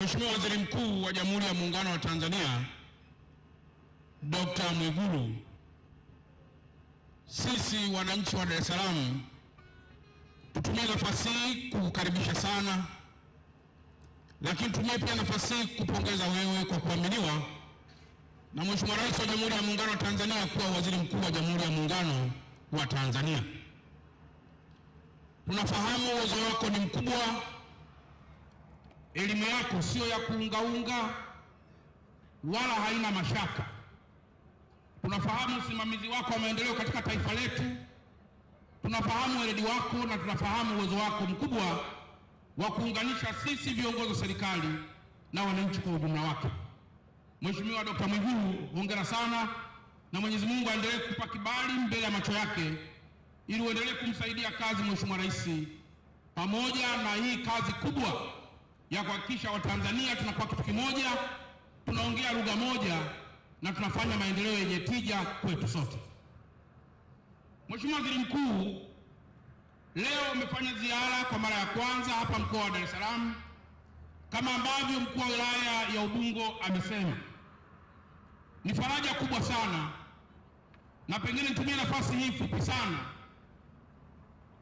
Mheshimiwa Waziri Mkuu wa Jamhuri ya Muungano wa Tanzania Dr. Mwigulu, sisi wananchi wa Dar es Salaam tutumie nafasi hii kukukaribisha sana, lakini tutumie pia nafasi hii kupongeza wewe kwa kuaminiwa na Mheshimiwa Rais wa Jamhuri ya Muungano wa Tanzania kuwa Waziri Mkuu wa Jamhuri ya Muungano wa Tanzania. Tunafahamu uwezo wako ni mkubwa, elimu yako sio ya kuungaunga wala haina mashaka. Tunafahamu usimamizi wako wa maendeleo katika taifa letu, tunafahamu weledi wako na tunafahamu uwezo wako mkubwa wa kuunganisha sisi viongozi wa serikali na wananchi kwa ujumla wake. Mheshimiwa Dr. Mwigulu, hongera sana na Mwenyezi Mungu aendelee kukupa kibali mbele ya macho yake ili uendelee kumsaidia kazi Mheshimiwa Rais, pamoja na hii kazi kubwa ya kuhakikisha Watanzania tunakuwa kitu kimoja, tunaongea lugha moja na tunafanya maendeleo yenye tija kwetu sote. Mheshimiwa Waziri Mkuu, leo umefanya ziara kwa mara ya kwanza hapa mkoa wa Dar es Salaam kama ambavyo mkuu wa wilaya ya Ubungo amesema. Ni faraja kubwa sana, na pengine nitumie nafasi hii fupi sana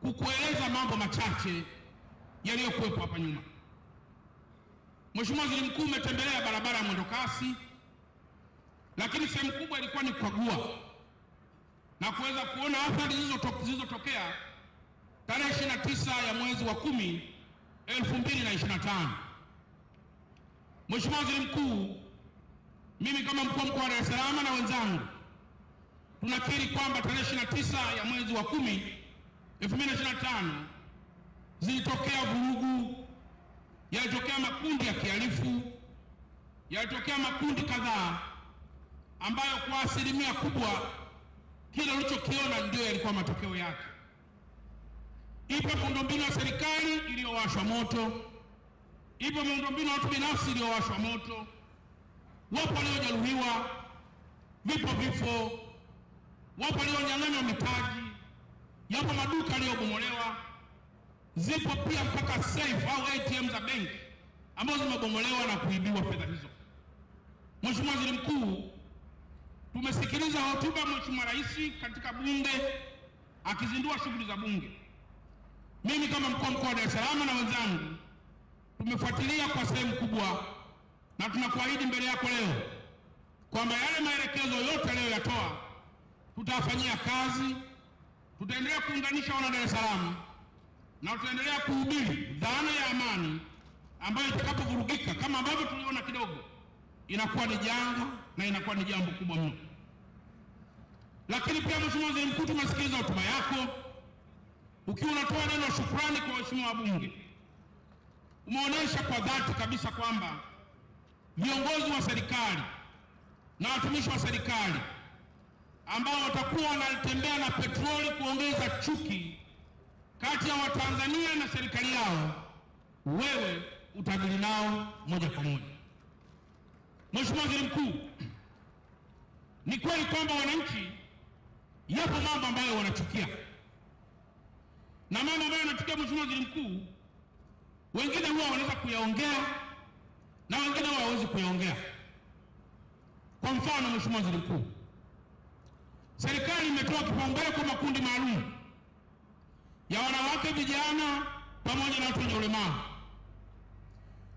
kukueleza mambo machache yaliyokuwepo hapa nyuma. Mheshimiwa Waziri Mkuu, umetembelea barabara ya mwendokasi, lakini sehemu kubwa ilikuwa ni kukagua na kuweza kuona athari zilizotokea tarehe 29 ya mwezi wa 10 2025. Mheshimiwa Waziri Mkuu, mimi kama mkuu wa mkoa wa Dar es Salaam na wenzangu tunakiri kwamba tarehe 29 ya mwezi wa 10 2025 zilitokea vurugu, yalitokea makundi ya kihalifu, yalitokea makundi kadhaa ambayo kwa asilimia kubwa kile ulichokiona ndio yalikuwa matokeo yake. Ipo miundombinu ya serikali iliyowashwa moto, ipo miundombinu ya watu binafsi iliyowashwa moto, wapo waliojeruhiwa, vipo vifo, wapo walionyang'anywa mitaji, yapo maduka yaliyobomolewa, zipo pia mpaka safe au ATM za benki ambazo zimebomolewa na kuibiwa fedha hizo. Mheshimiwa Waziri Mkuu, tumesikiliza hotuba Mheshimiwa Rais katika Bunge akizindua shughuli za Bunge. Mimi kama mkuu wa mkoa wa Dar es Salaam na wenzangu tumefuatilia kwa sehemu kubwa, na tunakuahidi mbele yako leo kwamba yale maelekezo yote aliyoyatoa tutafanyia kazi. Tutaendelea kuunganisha wana Dar es Salaam na tutaendelea kuhubiri dhana ya amani ambayo itakapovurugika kama ambavyo tuliona kidogo inakuwa ni janga na inakuwa ni jambo kubwa mno. Lakini pia Mheshimiwa Waziri Mkuu, tumesikiliza hotuba yako ukiwa unatoa neno shukrani kwa waheshimiwa wabunge. Umeonyesha kwa dhati kabisa kwamba viongozi wa serikali na watumishi wa serikali ambao watakuwa wanatembea na petroli kuongeza chuki kati ya Watanzania na serikali yao, wewe utadili nao moja kwa moja. Mheshimiwa Waziri Mkuu, ni kweli kwamba wananchi yapo mambo ambayo wanachukia, na mambo ambayo wanachukia Mheshimiwa Waziri Mkuu, wengine huwa wanaweza kuyaongea na wengine huwa hawawezi kuyaongea. Kwa mfano, Mheshimiwa Waziri Mkuu, serikali imetoa kipaumbele kwa makundi maalum ya wanawake, vijana pamoja na watu wenye ulemavu.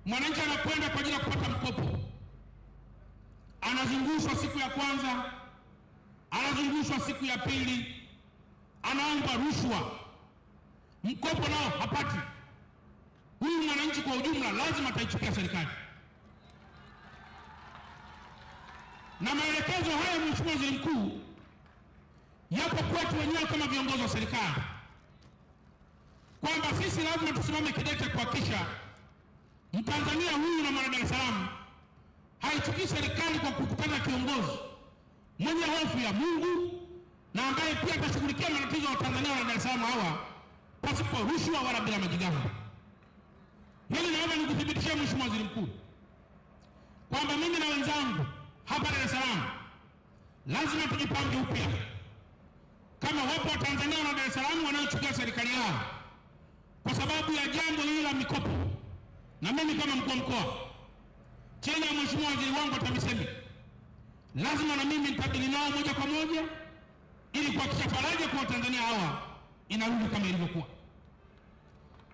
Mwananchi anakwenda kwa ajili ya kupata mkopo, anazungushwa siku ya kwanza, anazungushwa siku ya pili, anaomba rushwa, mkopo nao hapati. Huyu mwananchi kwa ujumla lazima ataichukia serikali. Na maelekezo haya Mheshimiwa Waziri Mkuu yapo kwetu wenyewe kama viongozi wa serikali, kwamba sisi lazima tusimame kidete kuhakikisha Mtanzania huyu na mwana Dar es Salaam haichukii serikali kwa kukutana kiongozi mwenye hofu ya Mungu na ambaye pia atashughulikia matatizo ya Tanzania na Dar es Salaam hawa pasipo rushwa wala bila majigambo. Hili naomba nikuthibitishie Mheshimiwa Waziri Mkuu kwamba mimi na wenzangu hapa Dar es Salaam lazima tujipange upya. Kama wapo Watanzania na Dar es Salaam wanaochukia serikali yao kwa sababu ya jambo hili la mikopo, na mimi kama mkuu wa mkoa chini ya Mheshimiwa Waziri wangu wa TAMISEMI, lazima na mimi nitabili nao moja kwa moja ili kuhakikisha faraja kwa Watanzania hawa inarudi kama ilivyokuwa.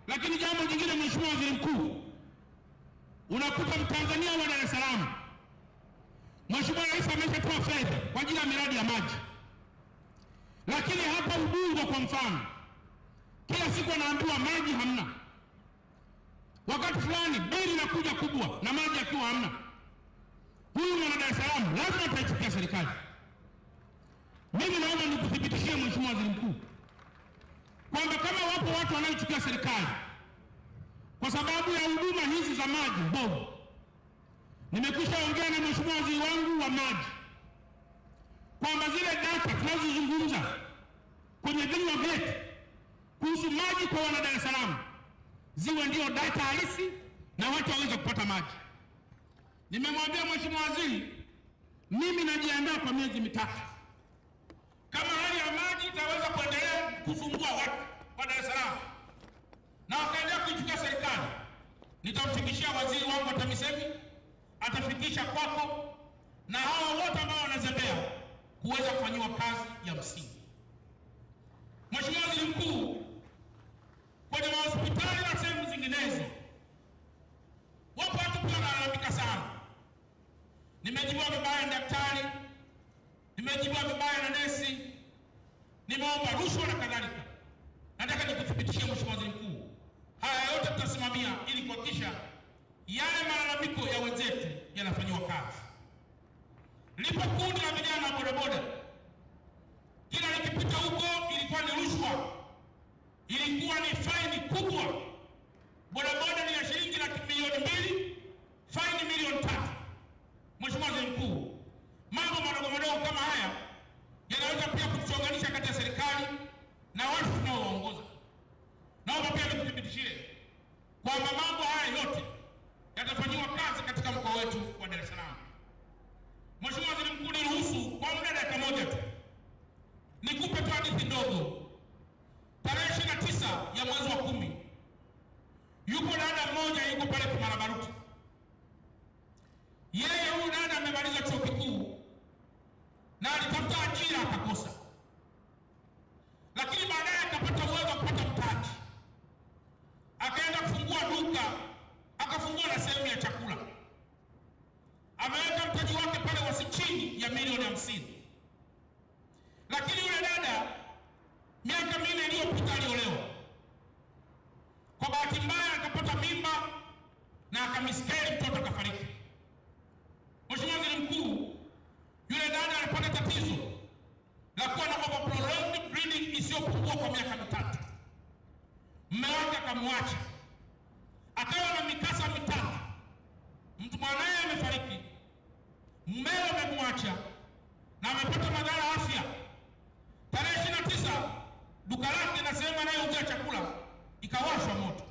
Lakini jambo jingine, Mheshimiwa Waziri Mkuu, unakuta Mtanzania wa Dar es Salaam, Mheshimiwa Rais ameshatoa fedha kwa ajili ya miradi ya maji, lakini hapa Ubungo kwa mfano, kila siku anaambiwa maji hamna. Wakati fulani bili inakuja kubwa na maji akiwa hamna, huyu mwana Dar es Salaam lazima ataichukia serikali. Mimi naomba nikuthibitishie Mheshimiwa Waziri Mkuu kwamba kama wapo watu wanaochukia serikali kwa sababu ya huduma hizi za maji mbovu, nimekwisha ongea na Mheshimiwa Waziri wangu wa maji kwamba zile data tunazozungumza kwenye vinywa vyetu kuhusu maji kwa wana Dar es Salaam ziwe ndio data halisi na watu waweze kupata maji. Nimemwambia Mheshimiwa Waziri, mimi najiandaa kwa miezi mitatu. Kama hali ya maji itaweza kuendelea kusumbua watu wa Dar es Salaam na wakaendelea kuichukia serikali, nitamfikishia waziri wangu wa TAMISEMI, atafikisha kwako na hawa wote ambao wanazembea kuweza kufanyiwa kazi ya msingi. Mheshimiwa Waziri Mkuu, kwenye hospitali na sehemu zinginezo wapo watu pia wanalalamika sana. Nimejibiwa vibaya na daktari, nimejibiwa vibaya na nesi, nimeomba rushwa na kadhalika. Nataka nikuthibitishie Mheshimiwa Waziri Mkuu, haya yote tutasimamia ili kuhakikisha yale malalamiko ya wenzetu yanafanywa kazi. Lipo kundi la vijana wa bodaboda, kila likipita huko ilikuwa ni rushwa, ilikuwa ni faini kubwa. Bodaboda ni ya shilingi $2,000,000, faini $3,000,000. Mheshimiwa Waziri Mkuu, mambo madogo madogo kama haya yanaweza pia kutuunganisha kati ya serikali na watu tunaowaongoza. Naomba pia nikuthibitishie kwamba mambo haya yote yatafanywa kazi katika mkoa wetu wa Dar es Salaam. Mheshimiwa Waziri Mkuu, niruhusu kwa muda dakika moja tu nikupe tu hadithi ndogo. Tarehe 29 ya mwezi wa 10 yupo dada mmoja yuko pale Kimara Baruti. Yeye huyu dada amemaliza chuo kikuu na alitafuta ajira akakosa, lakini baadaye akapata uwezo wa kupata mtaji, akaenda kufungua duka, akafungua na sehemu ya chakula, ameweka mtaji wake pale wasi chini ya $50,000,000. Lakini yule dada miaka 4 iliyopita aliolewa. Kwa bahati mbaya akapata mimba na akamiskeli, mtoto akafariki. Mheshimiwa Waziri Mkuu, yule dada alipata tatizo la kuwa na prolonged bleeding isiyopungua kwa miaka 3. Mume wake akamwacha, akawa na mikasa 3. Mtu mwanae amefariki, mumewe amemwacha na amepata madhara afya. Tarehe 29 duka lake na sehemu anayouza chakula ikawashwa moto.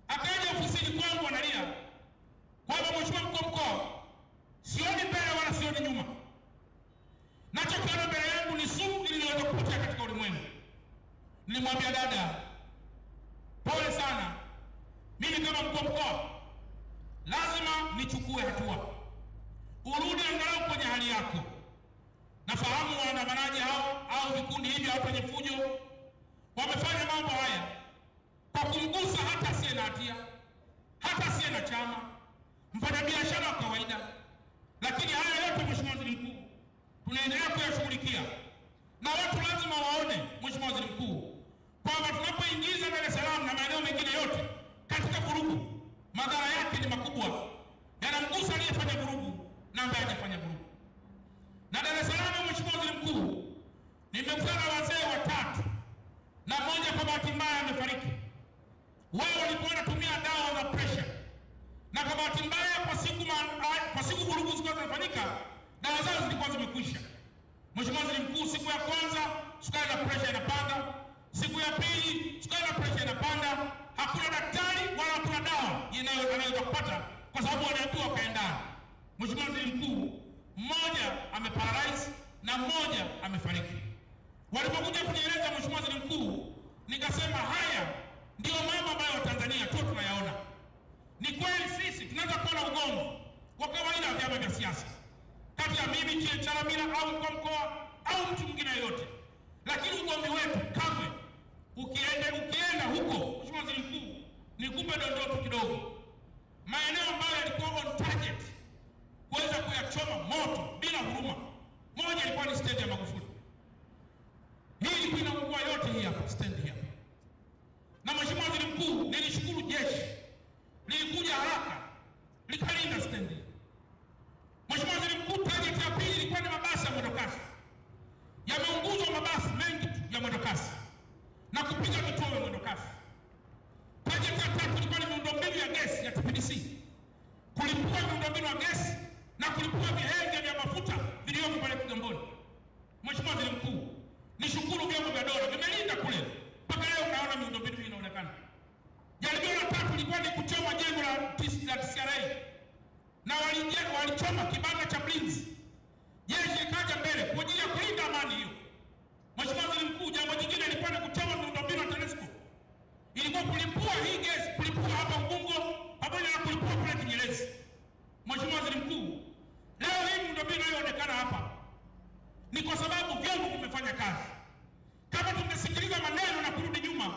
Akaja ofisini kwangu analia kwamba Mheshimiwa Mkuu wa Mkoa, sioni mbele wala sioni nyuma, nachokiona mbele yangu ni sumu iliyoweza kupotea katika ulimwengu. Nilimwambia dada, pole sana, mimi kama Mkuu wa Mkoa lazima nichukue hatua, urudi angalau kwenye hali yako. Nafahamu waandamanaji hao au vikundi hivi au kwenye fujo wamefanya mambo haya kwa kumgusa hata asiye na hatia, hata asiye na chama, mfanyabiashara wa kawaida. Lakini haya yote Mheshimiwa Waziri Mkuu tunaendelea kuyashughulikia, na watu lazima waone Mheshimiwa Waziri Mkuu kwamba tunapoingiza Dar es Salaam na maeneo mengine yote katika vurugu, madhara yake ni makubwa, yanamgusa aliyefanya vurugu na ambaye hajafanya vurugu. Na Dar es Salaam, Mheshimiwa Waziri Mkuu, nimekutana wazee 3 na mmoja kwa bahati mbaya amefariki. Wao walikuwa wanatumia dawa za pressure, na kwa bahati mbaya kwa siku vurugu zilikuwa zinafanyika, dawa zao zilikuwa zimekwisha. Mheshimiwa Waziri Mkuu, siku ya kwanza sukari na pressure inapanda, siku ya pili sukari na pressure inapanda, hakuna daktari wala hakuna dawa anayoweza kupata kwa sababu wanaambiwa kaendana. Mheshimiwa Waziri Mkuu, mmoja ameparalyze na mmoja amefariki. Walipokuja kunieleza Mheshimiwa Waziri Mkuu, nikasema haya ndio mambo ambayo Watanzania tu tunayaona. Ni kweli sisi tunaweza kuwa na ugomvi mwenyekiti Chalamila au kwa mkoa au mtu mwingine yote. Lakini ugomvi wetu kamwe, ukienda huko, Mheshimiwa Waziri Mkuu, nikupe dondoo kidogo. Maeneo ambayo yalikuwa on target kuweza kuyachoma moto bila huruma, moja ilikuwa ni stendi ya Magufuli. Hii ilikuwa inaungua yote hii hapa stendi hii hapa. Na Mheshimiwa Waziri Mkuu, nilishukuru jeshi lilikuja haraka likalinda stendi. Mheshimiwa Waziri Mkuu, target ya pili ilikuwa ni mabasi ya mwendokasi. Yameunguzwa mabasi mengi tu ya mwendokasi na kupiga vituo vya mwendokasi. Target ya tatu ilikuwa ni miundombinu ya gesi ya TPDC. Kulipua miundombinu ya gesi na kulipua vihenge vya mafuta vilivyopo pale Kigamboni. Mheshimiwa Waziri Mkuu, nishukuru vyombo vya dola vimelinda kule. Mpaka leo unaona miundombinu hii inaonekana. Jaribio la tatu lilikuwa ni kuchoma jengo la TCRA. Na walichoma kibanda cha Blinzi. Jeshi ikaja mbele kwa ajili ya kulinda amani hiyo. Mheshimiwa Waziri Mkuu, jambo jingine lilikuwa ni kuchoma miundombinu ya TANESCO. Ilikuwa kulipua hii gesi, kulipua hapa Ubungo, pamoja na kulipua kule Kinyerezi. Mheshimiwa Waziri Mkuu, leo hii miundombinu inayoonekana hapa ni kwa sababu vyombo vimefanya kazi. Kama tungesikiliza maneno na kurudi nyuma,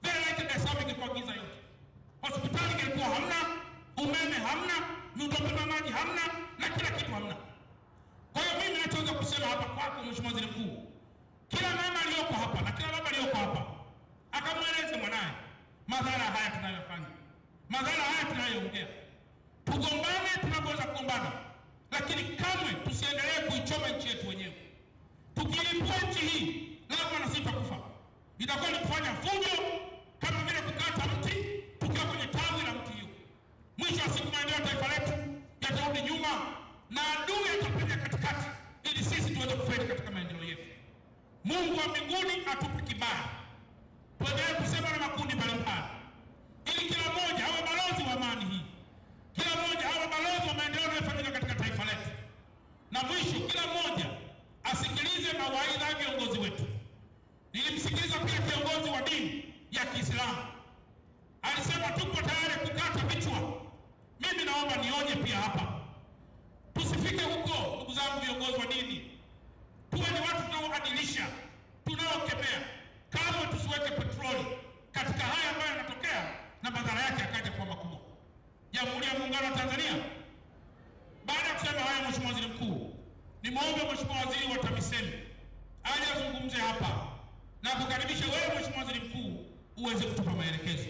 very likely Dar es Salaam ingekuwa giza yote. Hospitali ingekuwa hamna, umeme hamna, miundombinu ya maji hamna, na kila kitu hamna. Kwa hiyo mimi nachoweza kusema hapa kwako Mheshimiwa Waziri Mkuu, kila mama aliyoko hapa na kila baba aliyoko hapa akamweleze mwanae madhara haya tunayofanya, madhara haya tunayoongea. Tugombane tunapoweza kugombana, lakini kamwe tusiendelee kuichoma nchi yetu wenyewe. Tukilipua nchi hii, lazima na sisi tutakufa. Itakuwa ni kufanya fujo, kama vile kukata mti tukiwa kwenye tawi la mti hiyo. Mwisho wa siku maendeleo ya taifa letu yatarudi nyuma na adui atapenya katikati ili sisi tuweze kufaidi katika maendeleo yetu. Mungu wa mbinguni atupe kibali. Tuendelee kusema na makundi mbalimbali, ili kila mmoja awe balozi wa amani hii. Kila mmoja awe balozi wa maendeleo yanayofanyika katika taifa letu. Na mwisho, kila mmoja asikilize mawaidha ya viongozi wetu. Nilimsikiliza pia kiongozi wa dini ya Kiislamu. Alisema tupo tayari kukata vichwa. Mimi naomba nionye pia hapa, tusifike huko ndugu zangu viongozi wa dini. Tuwe ni watu tunaoadilisha, tunaokemea. Kama tusiweke petroli katika haya ambayo yanatokea na madhara yake akaja kwa makubwa. Jamhuri ya Muungano wa Tanzania. Baada ya kusema haya, Mheshimiwa Waziri Mkuu, nimwombe Mheshimiwa Waziri wa TAMISEMI aje azungumze hapa na kukaribisha wewe Mheshimiwa Waziri Mkuu uweze kutupa maelekezo.